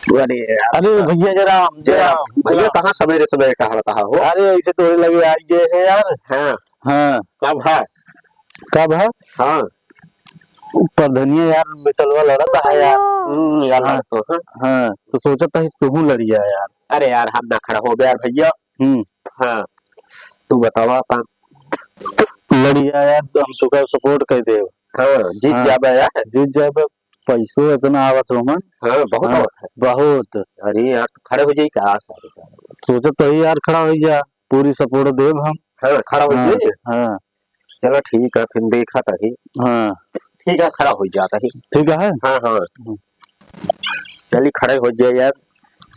अरे यार, अरे भैया जरा जरा भैया कहाँ सवेरे सवेरे कहा हो। अरे ऐसे तोड़े लगे आज गए हैं यार। हाँ, हाँ कब है? कब है? हाँ, पर धनिया यार बिसलवा लड़ा था यार। यार हाँ तो हाँ। हाँ तो सोचा था तू लड़िया यार। अरे यार हम ना खड़ा हो गया यार भैया। हम्म हाँ, तू बतावा अपन। लड़िया यार तो हम तो सपोर्ट कर दे। हाँ, जीत हाँ जाबे यार। जीत जाए पैसों इतना आवत हो मन। हाँ, बहुत हाँ और है। बहुत। अरे यार खड़े हो जाई क्या सारे का। सोचा तो ही यार खड़ा हो जा, पूरी सपोर्ट देव हम। हाँ, खड़ा हो हाँ जाइए। हाँ चलो ठीक है, फिर देखा तही। हाँ ठीक है, खड़ा हो जाता ही। ठीक है। हाँ हाँ, चलिए खड़े हो जाए यार।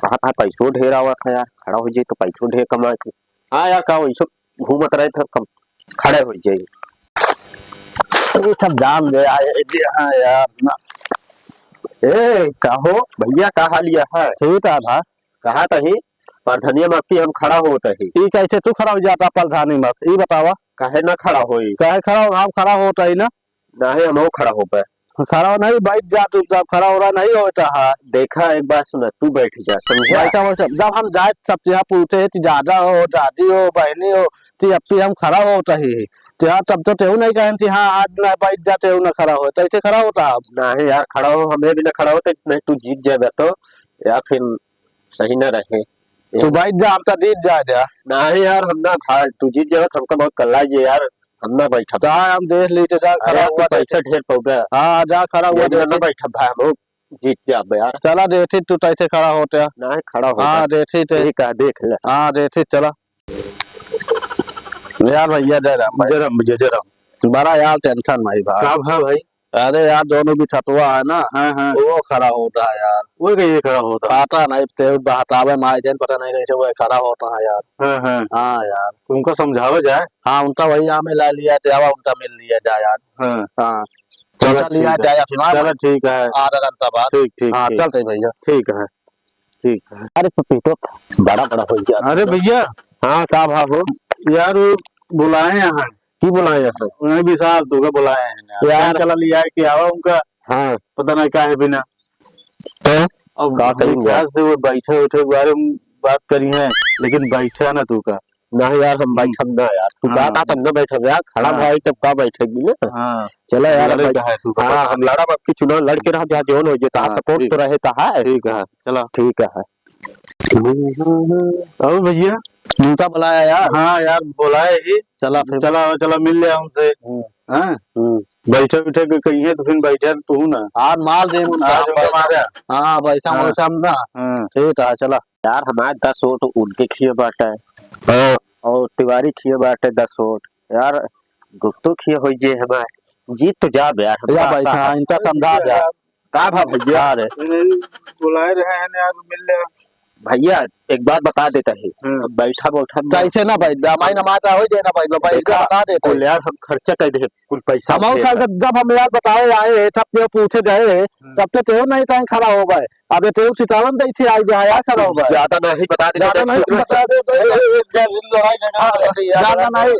कहा था पैसों ढेर आवा था यार, खड़ा हो जाए तो पैसों ढेर कमा के। हाँ यार, कहा वैसे घूमत रहे थे कम। खड़े हो जाइए। ये सब जान दे आए जी। हाँ यार ना ए कहो भैया, का हाल यह है? ठीक था। कहा तही पर धनिया मक्की हम खड़ा होता ही। ठीक है, ऐसे तू खड़ा हो जाता प्रधानी मत ये बतावा। काहे ना खड़ा होई? कहे खड़ा हो, हम खड़ा होता ही ना। ना है हम खड़ा हो पाए। खड़ा हो नहीं, बैठ जा चुपचाप, खड़ा हो रहा नहीं होता है। देखा एक बार सुना, तू बैठ जा, समझा? वैसा वैसा जब हम जाए सब यहाँ पूछे कि दादा हो दादी हो बहनी हो तो अब भी हम खड़ा होता ही तो यहाँ तब तो तेहू नहीं कहें कि हाँ आज ना बैठ जा तेहू ना खड़ा हो तो ऐसे खड़ा होता है। ना है यार, खड़ा हो, हमें भी ना खड़ा होते नहीं, तू जीत जाएगा तो या फिर सही ना रहे। तू बैठ जा, हम तो जीत जा। ना है यार, हम ना भाई तू जीत जाएगा तो हमका बहुत कल्ला ये यार। हम ना बैठा जा हम देख लीजिए जा खड़ा हुआ पैसा ढेर पड़ गया। हाँ जा खड़ा हुआ ना बैठा भाई, हम जीत जाबे यार। चला देखी तू कैसे खड़ा होते। ना है खड़ा हो। हाँ देखी ठीक है, देख ले। हाँ देखी चला यार भैया जरम बड़ा यार टेंशन भाई भाई। कब है भाई? अरे यार दोनों भी छतवा है ना। हाँ हाँ, वो खड़ा होता है यार। वो कैसे खड़ा होता? आता नहीं ते हटावे मारे जन पता नहीं कैसे वो खड़ा होता है यार। हाँ हाँ, हाँ यार तुमको समझावा जाए। हाँ उनका वही हमें ला लिया जावा, उनका मिल लिया जाए यार। हाँ, हाँ चलो लिया ठीक है। जाए चलो ठीक है। आधा घंटा बाद। ठीक ठीक हाँ ठीक। चलते भैया। ठीक है, ठीक है। अरे पपीतो बड़ा बड़ा हो गया। अरे भैया, हाँ का भाव हो यार? वो बुलाए यहाँ की बुलाए यहाँ? उन्हें भी साहब तुझे बुलाए हैं यार। चला लिया है कि आवा उनका। हाँ, पता नहीं क्या है बिना तो अब का कहीं से वो बैठे उठे के बारे में बात करी है, लेकिन बैठा ना तू का। ना यार, हम बैठब ना यार, तू का था तब ना बैठब यार, खड़ा भाई तब का बैठेगी ना। हाँ चलो यार, हाँ हम लड़ा बाप की चुनाव लड़के रहा जहाँ जोन हो जाता है, सपोर्ट तो रहता है। ठीक है, चलो ठीक है। और भैया उनका बुलाया यार। हाँ यार बुलाए ही। चला फिर चला चला मिल लिया हमसे। हाँ, बैठे बैठे के कहीं है तो फिर बैठे तू ना आज माल दे हमारे। हाँ बैठा हाँ। वैसा ना। ठीक है चला यार हमारे 10 वोट उनके खिए बाटे है और तिवारी खिए बाटे 10 वोट यार। गुप्तो खिए हो जे हमारे जीत तो जा यार। या बैठा इनका समझा जा का भा भैया बुलाए रहे हैं यार, मिल ले भैया। एक बात बता देता है, बैठा बैठा कैसे ना भाई जमाई नमाजा हो देना भाई पैसा बता देते यार, हम खर्चा कर दे कुल पैसा। जब हम यार बताओ आए सब पूछे गए तब तो तेहू नहीं कहीं खड़ा हो गए। अब तेहू सितावन तो इसे आई गया यार खड़ा हो गए। ज्यादा नहीं बता दे, ज्यादा नहीं बता दे ज्यादा नहीं।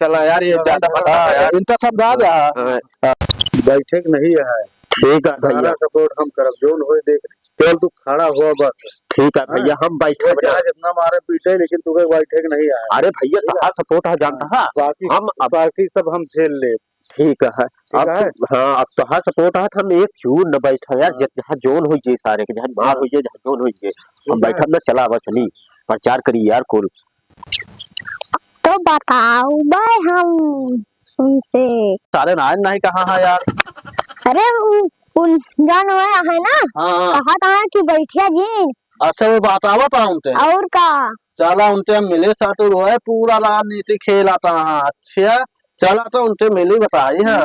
चला यार, ये ज्यादा बता यार, इनका समझा जा बैठे नहीं है। ठीक है भैया, सपोर्ट हम करब जोन हो देख। चल तू खड़ा हुआ बस। ठीक है भैया, हम बैठे जितना मारे पीटे, लेकिन तुम्हें बैठे नहीं आया। अरे भैया कहाँ सपोर्ट है जानता है, हम बाकी सब हम झेल ले। ठीक है अब हाँ, अब तो हाँ सपोर्ट है, हम एक चूर न बैठा यार। जहाँ जोन हो जाए सारे के, जहाँ मार हो जाए, जहाँ जोन हो जाए, हम बैठा न चला बा चली प्रचार करी यार कुल। तो बताओ भाई हम उनसे सारे नाज नहीं कहाँ है यार। अरे उन जान है ना। हाँ कहा था कि बैठिया जी। अच्छा वो बतावा था उनसे और का चला उनसे मिले साथ वो है पूरा राजनीति खेल आता है। अच्छा चला तो उनसे मिली बताई है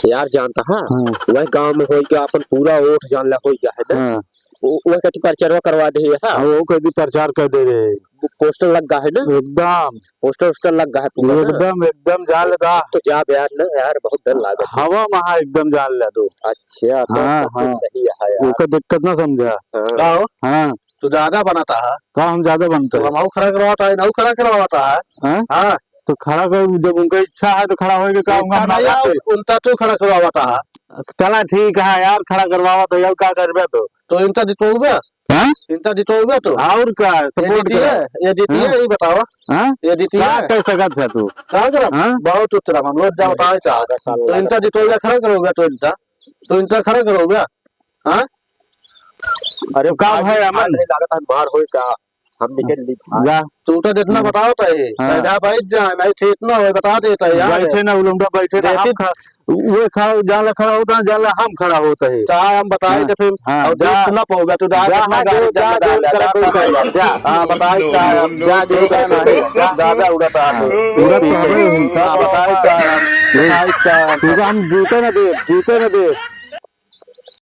यार जानता है, वह गांव में हो गया अपन पूरा वोट जान ला हो गया है ना। वो कहती प्रचार करवा दे है। वो कहती प्रचार कर दे रहे, पोस्टर लग गया है ना, एकदम पोस्टर लग गया है एकदम एकदम जान लगा तो जा यार ना यार, बहुत डर लगा हवा महा एकदम जान ले दो। अच्छा हाँ हाँ सही है यार, उसका दिक्कत ना समझा। हाँ तो ज्यादा बनाता है का हम ज्यादा बनते हैं, हम खड़ा करवाता है ना, खड़ा करवाता है। हाँ तो खड़ा कर, जब उनका इच्छा है तो खड़ा होएगा का उनका तो खड़ा करवाता है। चला ठीक है यार, खड़ा करवावा तो यार क्या कर तो इनका जितोगे हाँ इनका जीतोगे तो और क्या ये सपोर्ट जीती है, ये जीती है, ये बताओ, हाँ ये जीती क्या है कर सकत है तू कहाँ करो हाँ? बहुत उत्तरा हम लोग जा बताओ तो इनका जीतोगे खड़ा करोगे तो इनका खड़ा करोगे हाँ अरे का है अमन लागत है बाहर हो का हम निकल ली जा तू तो जितना बताओ तो ये हाँ। जा भाई जा नहीं ठीक ना हो बता देता है यार बैठे ना उलूंगा बैठे ना हम वो खड़ा जाला खड़ा होता जाला हम खड़ा होता है चाहे हम बताए तो फिर हाँ, और जा- जीत ना पाओगे तो जा जा कितना जो जा जो कर कोई कर जा हाँ बताए चाहे हम जा जो कर नहीं दादा उड़ता है पूरा तो हमें हाँ बताए चाहे हम हम जूते न दे